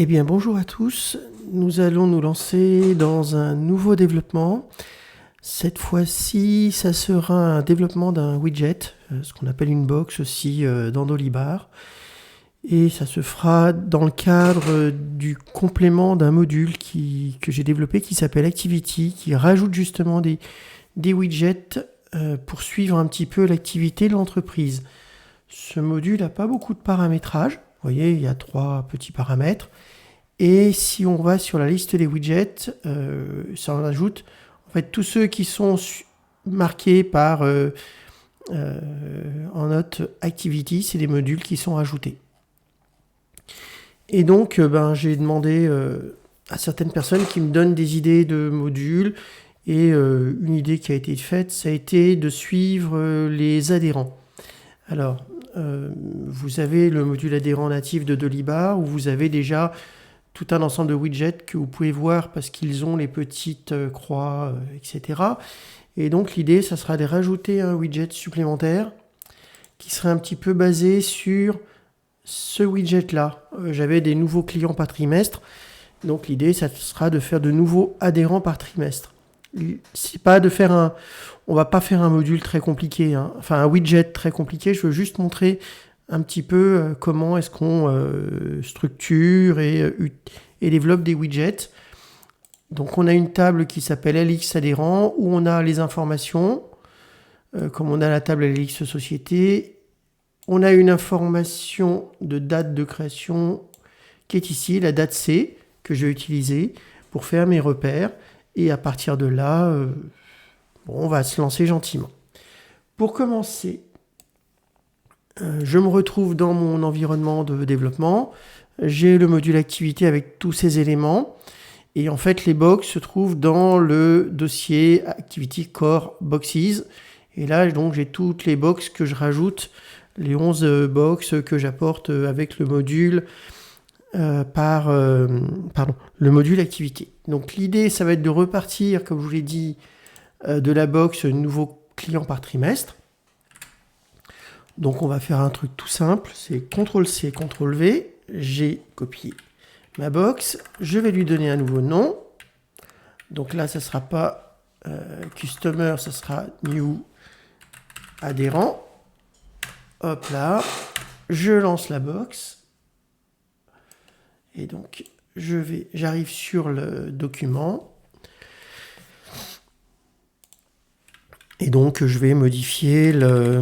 Eh bien, bonjour à tous. Nous allons nous lancer dans un nouveau développement. Cette fois-ci, ça sera un développement d'un widget, ce qu'on appelle une box aussi dans Dolibar. Et ça se fera dans le cadre du complément d'un module que j'ai développé qui s'appelle Activity, qui rajoute justement des widgets pour suivre un petit peu l'activité de l'entreprise. Ce module n'a pas beaucoup de paramétrage. Vous voyez, il y a 3 petits paramètres. Et si on va sur la liste des widgets, ça en ajoute en fait tous ceux qui sont marqués par en note Activity, c'est des modules qui sont rajoutés. Et donc, j'ai demandé à certaines personnes qui me donnent des idées de modules. Et une idée qui a été faite, ça a été de suivre les adhérents. Alors, vous avez le module adhérent natif de Dolibar où vous avez déjà tout un ensemble de widgets que vous pouvez voir parce qu'ils ont les petites croix, etc. Et donc l'idée, ça sera de rajouter un widget supplémentaire qui serait un petit peu basé sur ce widget-là. J'avais des nouveaux clients par trimestre. Donc l'idée, ça sera de faire de nouveaux adhérents par trimestre. C'est pas de faire on va pas faire un module très compliqué, hein. Enfin un widget très compliqué. Je veux juste montrer un petit peu comment est-ce qu'on structure et développe des widgets. Donc on a une table qui s'appelle LX adhérent où on a les informations, comme on a la table LX société. On a une information de date de création qui est ici, la date C, que je vais utiliser pour faire mes repères. Et à partir de là, on va se lancer gentiment. Pour commencer, je me retrouve dans mon environnement de développement. J'ai le module activité avec tous ces éléments. Et en fait, les box se trouvent dans le dossier Activity Core Boxes. Et là, donc, j'ai toutes les box que je rajoute, les 11 box que j'apporte avec le module le module activité. Donc l'idée, ça va être de repartir, comme je vous l'ai dit, de la box nouveau client par trimestre. Donc on va faire un truc tout simple, c'est CTRL-C, CTRL-V. J'ai copié ma box. Je vais lui donner un nouveau nom. Donc là, ça ne sera pas Customer, ça sera New Adhérent. Hop là, je lance la box. Et donc, j'arrive sur le document. Et donc, je vais modifier le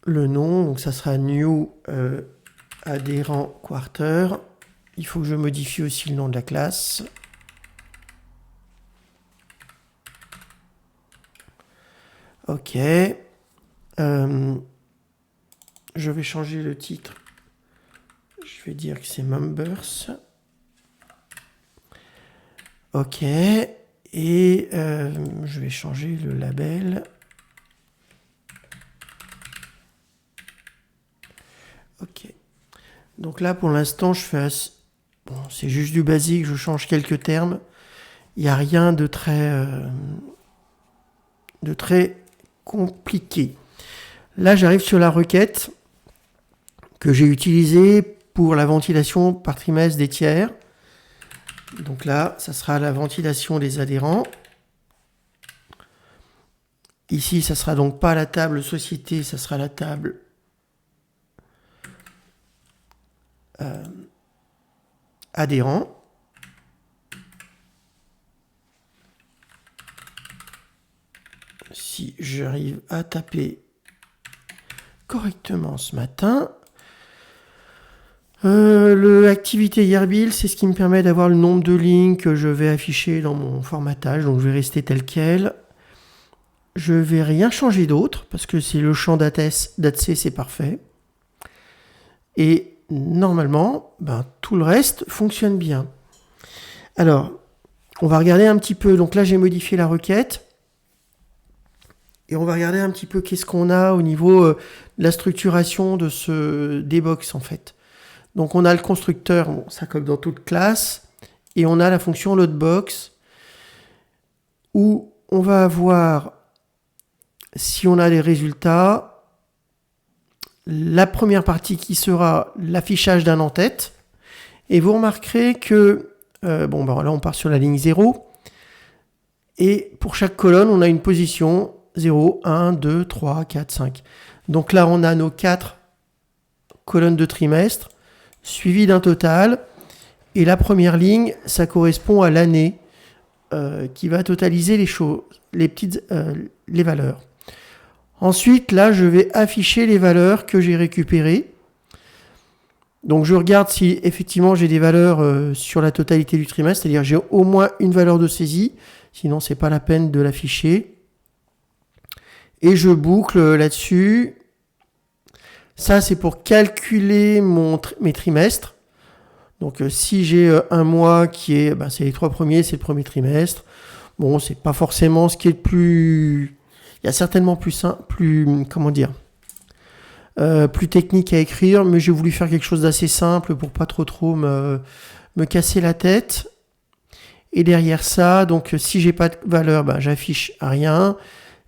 nom. Donc, ça sera New Adhérent Quarter. Il faut que je modifie aussi le nom de la classe. OK. Je vais changer le titre. Je vais dire que c'est Members. OK. Et je vais changer le label. OK. Donc là, pour l'instant, je fais... Bon, c'est juste du basique, je change quelques termes. Il n'y a rien de très compliqué. Là, j'arrive sur la requête que j'ai utilisée pour la ventilation par trimestre des tiers. Donc là, ça sera la ventilation des adhérents. Ici, ça sera donc pas la table société, ça sera la table adhérent. Si j'arrive à taper correctement ce matin, le activité Yearbill, c'est ce qui me permet d'avoir le nombre de lignes que je vais afficher dans mon formatage. Donc je vais rester tel quel. Je vais rien changer d'autre parce que c'est le champ datC, c'est parfait. Et normalement, tout le reste fonctionne bien. Alors, on va regarder un petit peu. Donc là, j'ai modifié la requête. Et on va regarder un petit peu qu'est-ce qu'on a au niveau de la structuration de des box en fait. Donc on a le constructeur, bon, ça comme dans toute classe, et on a la fonction loadbox où on va avoir, si on a les résultats, la première partie qui sera l'affichage d'un en-tête, Et vous remarquerez que, bon, ben là, on part sur la ligne 0. Et pour chaque colonne, on a une position 0, 1, 2, 3, 4, 5. Donc là, on a nos 4 colonnes de trimestre, suivies d'un total. Et la première ligne, ça correspond à l'année qui va totaliser les choses, les valeurs. Ensuite, là, je vais afficher les valeurs que j'ai récupérées. Donc, je regarde si effectivement j'ai des valeurs sur la totalité du trimestre, c'est-à-dire j'ai au moins une valeur de saisie, sinon c'est pas la peine de l'afficher. Et je boucle là-dessus. Ça, c'est pour calculer mes trimestres. Donc, si j'ai un mois qui est, c'est les 3 premiers, c'est le premier trimestre. Bon, c'est pas forcément ce qui est le plus. Il y a certainement plus simple, plus technique à écrire, mais j'ai voulu faire quelque chose d'assez simple pour pas trop me casser la tête. Et derrière ça, donc si j'ai pas de valeur, j'affiche rien.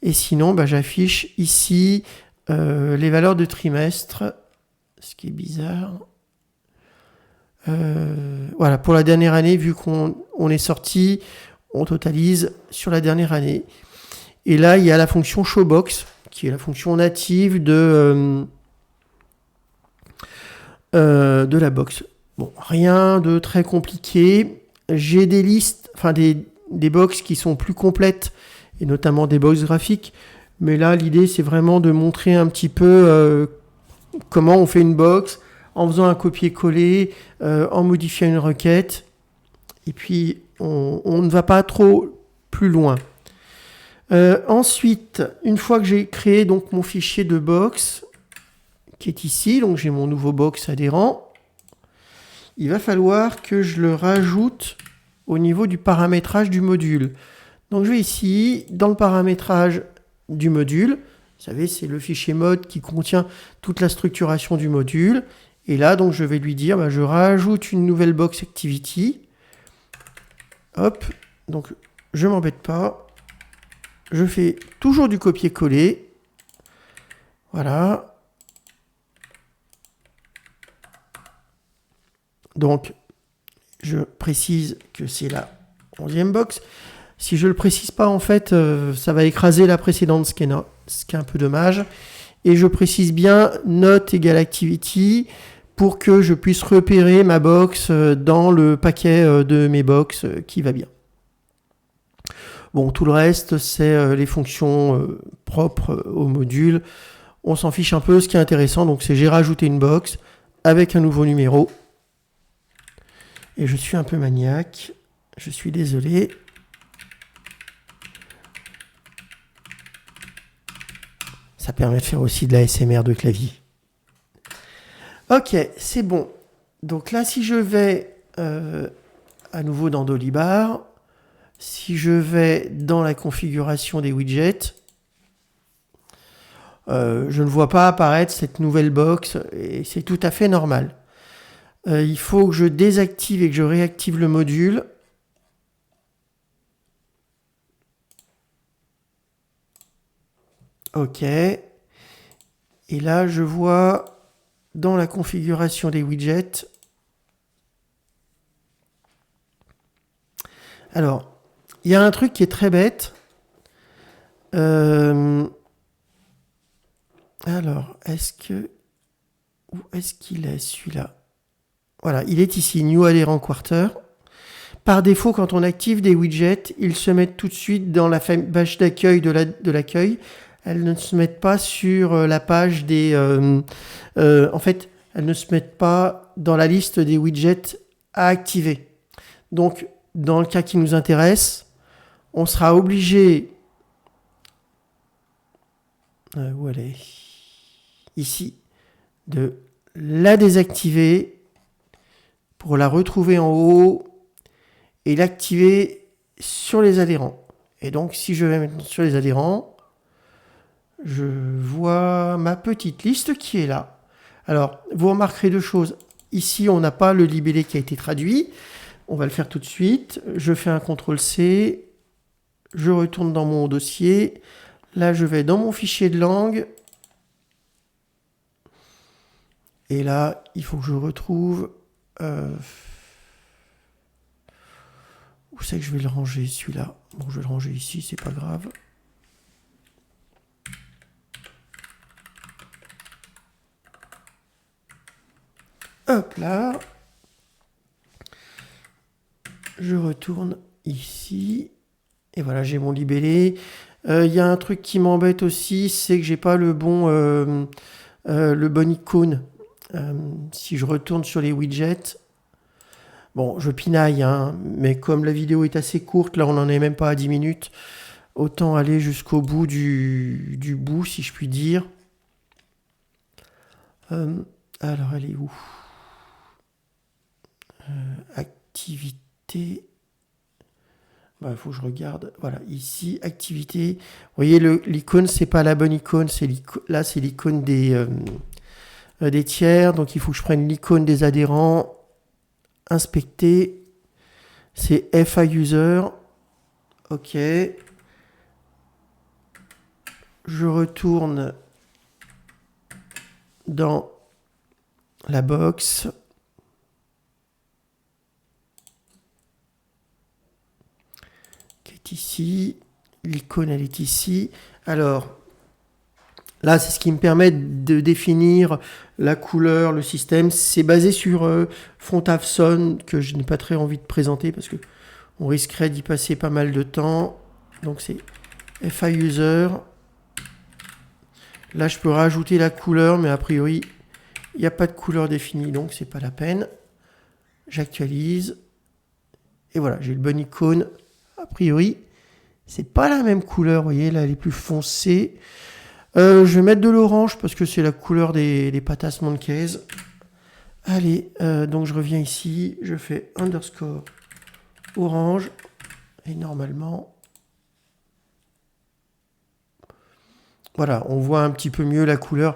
Et sinon, j'affiche ici les valeurs de trimestre, ce qui est bizarre. Voilà, pour la dernière année, vu qu'on est sorti, on totalise sur la dernière année. Et là, il y a la fonction showbox, qui est la fonction native de la box. Bon, rien de très compliqué. J'ai des listes, des box qui sont plus complètes, et notamment des box graphiques. Mais là, l'idée, c'est vraiment de montrer un petit peu comment on fait une box, en faisant un copier-coller, en modifiant une requête. Et puis, on ne va pas trop plus loin. Ensuite, une fois que j'ai créé donc mon fichier de box, qui est ici, donc j'ai mon nouveau box adhérent, il va falloir que je le rajoute au niveau du paramétrage du module. Donc je vais ici, dans le paramétrage du module, vous savez, c'est le fichier mode qui contient toute la structuration du module. Et là, donc je vais lui dire, je rajoute une nouvelle box activity. Hop, donc je m'embête pas. Je fais toujours du copier-coller. Voilà. Donc, je précise que c'est la 11e box. Si je ne le précise pas, en fait, ça va écraser la précédente, ce qui est un peu dommage. Et je précise bien note égale activity pour que je puisse repérer ma box dans le paquet de mes box qui va bien. Bon, tout le reste, c'est les fonctions propres au module. On s'en fiche un peu. Ce qui est intéressant, donc, c'est j'ai rajouté une box avec un nouveau numéro. Et je suis un peu maniaque. Je suis désolé. Ça permet de faire aussi de la SMR de clavier. Ok, c'est bon. Donc là, si je vais à nouveau dans Dolibar, si je vais dans la configuration des widgets, je ne vois pas apparaître cette nouvelle box et c'est tout à fait normal. Il faut que je désactive et que je réactive le module. Ok. Et là, je vois dans la configuration des widgets. Alors, il y a un truc qui est très bête. Alors, où est-ce qu'il est celui-là? Voilà, il est ici, New Adherent Quarter. Par défaut, quand on active des widgets, ils se mettent tout de suite dans la page d'accueil de l'accueil. Elles ne se mettent pas sur la page des... en fait, elles ne se mettent pas dans la liste des widgets à activer. Donc, dans le cas qui nous intéresse, on sera obligé... où elle est? Ici. De la désactiver pour la retrouver en haut et l'activer sur les adhérents. Et donc, si je vais maintenant sur les adhérents, je vois ma petite liste qui est là. Alors, vous remarquerez deux choses. Ici, on n'a pas le libellé qui a été traduit. On va le faire tout de suite. Je fais un CTRL-C. Je retourne dans mon dossier. Là, je vais dans mon fichier de langue. Et là, il faut que je retrouve Où c'est que je vais le ranger celui-là? Bon, je vais le ranger ici, c'est pas grave. Hop là. Je retourne ici. Et voilà, j'ai mon libellé. Il y a un truc qui m'embête aussi, c'est que j'ai pas le bon icône. Si je retourne sur les widgets, bon, je pinaille, hein, mais comme la vidéo est assez courte, là on n'en est même pas à 10 minutes, autant aller jusqu'au bout du bout, si je puis dire. Alors, elle est où? Activité. Il faut que je regarde. Voilà, ici, activité. Vous voyez, l'icône, c'est pas la bonne icône. Là, c'est l'icône des tiers. Donc, il faut que je prenne l'icône des adhérents. Inspecter. C'est FA User. OK. Je retourne dans la box. Ici, l'icône elle est ici. Alors là, c'est ce qui me permet de définir la couleur, le système. C'est basé sur FontAvson que je n'ai pas très envie de présenter parce que on risquerait d'y passer pas mal de temps. Donc c'est FA User. Là, je peux rajouter la couleur, mais a priori, il n'y a pas de couleur définie, donc c'est pas la peine. J'actualise. Et voilà, j'ai le bon icône. A priori, c'est pas la même couleur, vous voyez, là elle est plus foncée. Je vais mettre de l'orange parce que c'est la couleur des Patas Monkeys. Allez, donc je reviens ici, je fais underscore orange et normalement, voilà, on voit un petit peu mieux la couleur.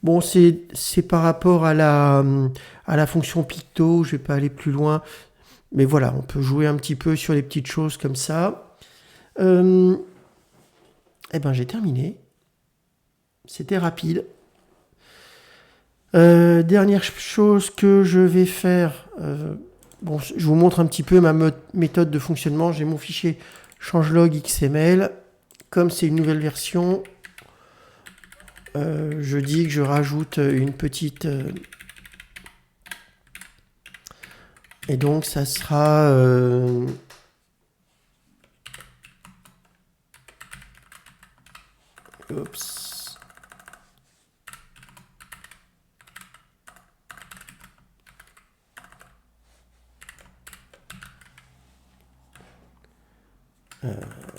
Bon, c'est par rapport à la fonction picto, je vais pas aller plus loin. Mais voilà, on peut jouer un petit peu sur les petites choses comme ça. Eh ben, j'ai terminé. C'était rapide. Dernière chose que je vais faire. Bon, je vous montre un petit peu ma méthode de fonctionnement. J'ai mon fichier changelog XML. Comme c'est une nouvelle version, je dis que je rajoute une petite... et donc, ça sera... Oups.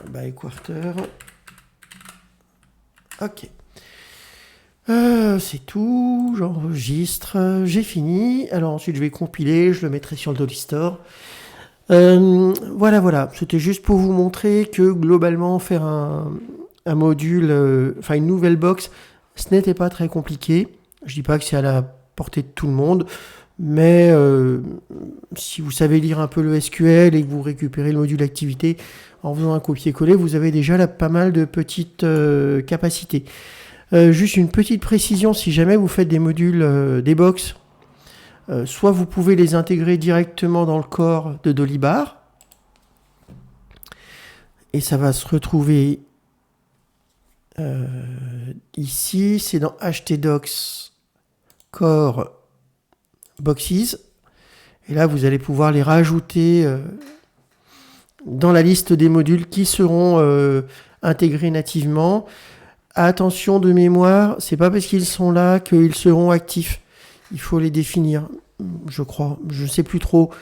By quarter. Ok. C'est tout. J'enregistre. J'ai fini. Alors ensuite, je vais compiler. Je le mettrai sur le Dolly Store. Voilà. C'était juste pour vous montrer que globalement, faire un module, enfin une nouvelle box, ce n'était pas très compliqué. Je dis pas que c'est à la portée de tout le monde, mais si vous savez lire un peu le SQL et que vous récupérez le module activité en faisant un copier-coller, vous avez déjà là pas mal de petites capacités. Juste une petite précision, si jamais vous faites des modules, des box, soit vous pouvez les intégrer directement dans le corps de Dolibar, et ça va se retrouver ici, c'est dans htdocs core boxes, et là vous allez pouvoir les rajouter dans la liste des modules qui seront intégrés nativement. Attention de mémoire, c'est pas parce qu'ils sont là qu'ils seront actifs. Il faut les définir, je crois. Je sais plus trop,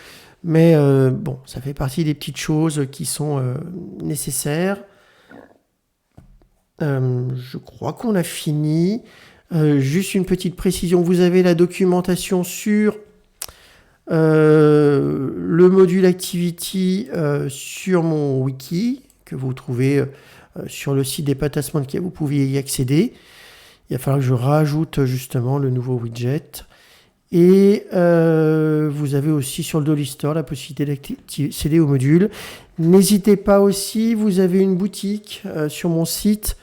mais bon, ça fait partie des petites choses qui sont nécessaires. Je crois qu'on a fini. Juste une petite précision, vous avez la documentation sur le module Activity sur mon wiki, que vous trouvez sur le site des Patas Monkeys, vous pouvez y accéder. Il va falloir que je rajoute justement le nouveau widget. Et vous avez aussi sur le Dolly Store la possibilité d'accéder au module. N'hésitez pas aussi, vous avez une boutique sur mon site.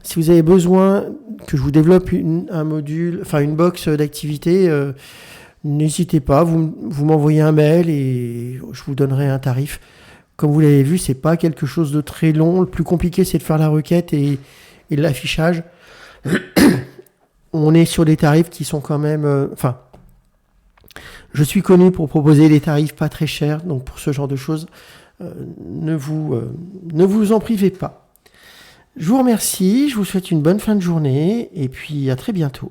Si vous avez besoin que je vous développe un module, enfin une box d'activité, n'hésitez pas, vous m'envoyez un mail et je vous donnerai un tarif Comme vous l'avez vu, c'est pas quelque chose de très long. Le plus compliqué, c'est de faire la requête et l'affichage. On est sur des tarifs qui sont quand même... je suis connu pour proposer des tarifs pas très chers, donc pour ce genre de choses, ne vous en privez pas. Je vous remercie, je vous souhaite une bonne fin de journée, et puis à très bientôt.